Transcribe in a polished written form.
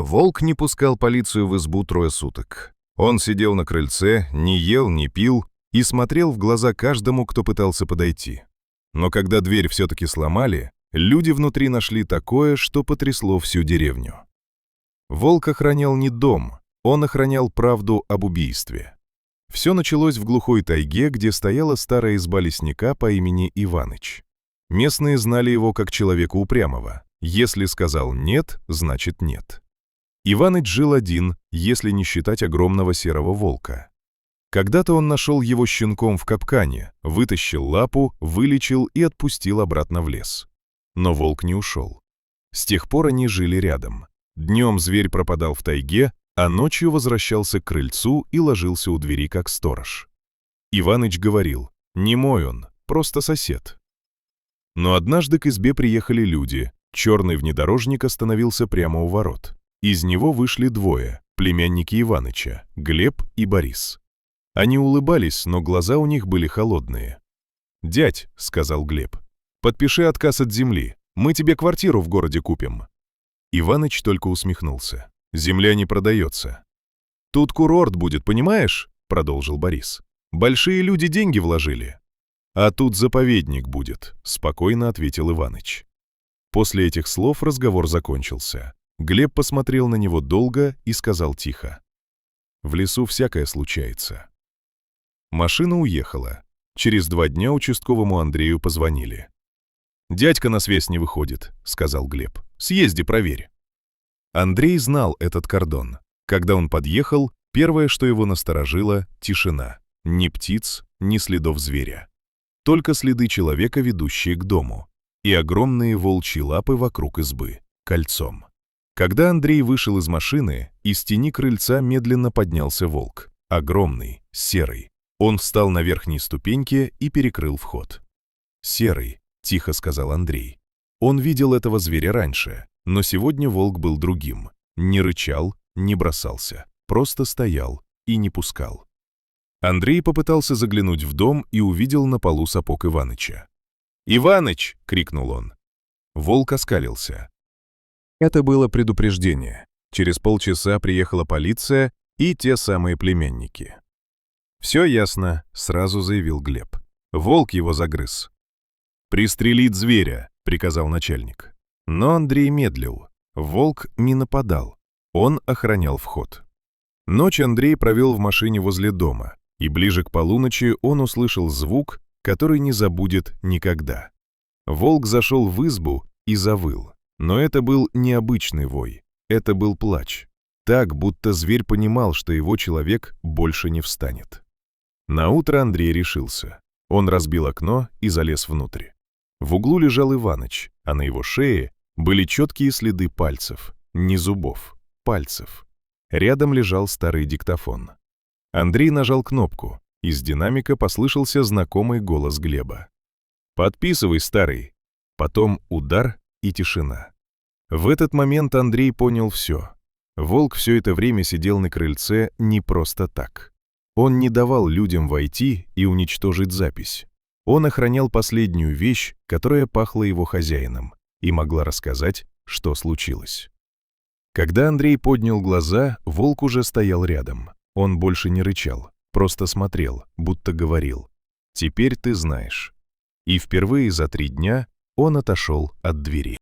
Волк не пускал полицию в избу 3 суток. Он сидел на крыльце, не ел, не пил и смотрел в глаза каждому, кто пытался подойти. Но когда дверь все-таки сломали, люди внутри нашли такое, что потрясло всю деревню. Волк охранял не дом, он охранял правду об убийстве. Все началось в глухой тайге, где стояла старая изба лесника по имени Иваныч. Местные знали его как человека упрямого. Если сказал «нет», значит «нет». Иваныч жил один, если не считать огромного серого волка. Когда-то он нашел его щенком в капкане, вытащил лапу, вылечил и отпустил обратно в лес. Но волк не ушел. С тех пор они жили рядом. Днем зверь пропадал в тайге, а ночью возвращался к крыльцу и ложился у двери как сторож. Иваныч говорил: «Не мой он, просто сосед». Но однажды к избе приехали люди. Черный внедорожник остановился прямо у ворот. Из него вышли 2, племянники Иваныча, Глеб и Борис. Они улыбались, но глаза у них были холодные. «Дядь», — сказал Глеб, — «подпиши отказ от земли, мы тебе квартиру в городе купим». Иваныч только усмехнулся. «Земля не продается». «Тут курорт будет, понимаешь?» — продолжил Борис. «Большие люди деньги вложили». «А тут заповедник будет», — спокойно ответил Иваныч. После этих слов разговор закончился. Глеб посмотрел на него долго и сказал тихо: «В лесу всякое случается». Машина уехала. Через 2 дня участковому Андрею позвонили. «Дядька на связь не выходит», — сказал Глеб. «Съезди, проверь». Андрей знал этот кордон. Когда он подъехал, первое, что его насторожило — тишина. Ни птиц, ни следов зверя. Только следы человека, ведущие к дому. И огромные волчьи лапы вокруг избы, кольцом. Когда Андрей вышел из машины, из тени крыльца медленно поднялся волк. Огромный, серый. Он встал на верхней ступеньке и перекрыл вход. «Серый», — тихо сказал Андрей. Он видел этого зверя раньше, но сегодня волк был другим. Не рычал, не бросался, просто стоял и не пускал. Андрей попытался заглянуть в дом и увидел на полу сапог Иваныча. «Иваныч!» — крикнул он. Волк оскалился. Это было предупреждение. Через полчаса приехала полиция и те самые племянники. «Все ясно», — сразу заявил Глеб. «Волк его загрыз». «Пристрелить зверя», — приказал начальник. Но Андрей медлил. Волк не нападал. Он охранял вход. Ночь Андрей провел в машине возле дома, и ближе к полуночи он услышал звук, который не забудет никогда. Волк зашел в избу и завыл. Но это был необычный вой, это был плач. Так, будто зверь понимал, что его человек больше не встанет. Наутро Андрей решился. Он разбил окно и залез внутрь. В углу лежал Иваныч, а на его шее были четкие следы пальцев, не зубов, пальцев. Рядом лежал старый диктофон. Андрей нажал кнопку. Из динамика послышался знакомый голос Глеба. «Подписывай, старый». Потом удар и тишина. В этот момент Андрей понял все. Волк все это время сидел на крыльце не просто так. Он не давал людям войти и уничтожить запись. Он охранял последнюю вещь, которая пахла его хозяином, и могла рассказать, что случилось. Когда Андрей поднял глаза, волк уже стоял рядом. Он больше не рычал, просто смотрел, будто говорил: «Теперь ты знаешь». И впервые за 3 дня он отошел от двери.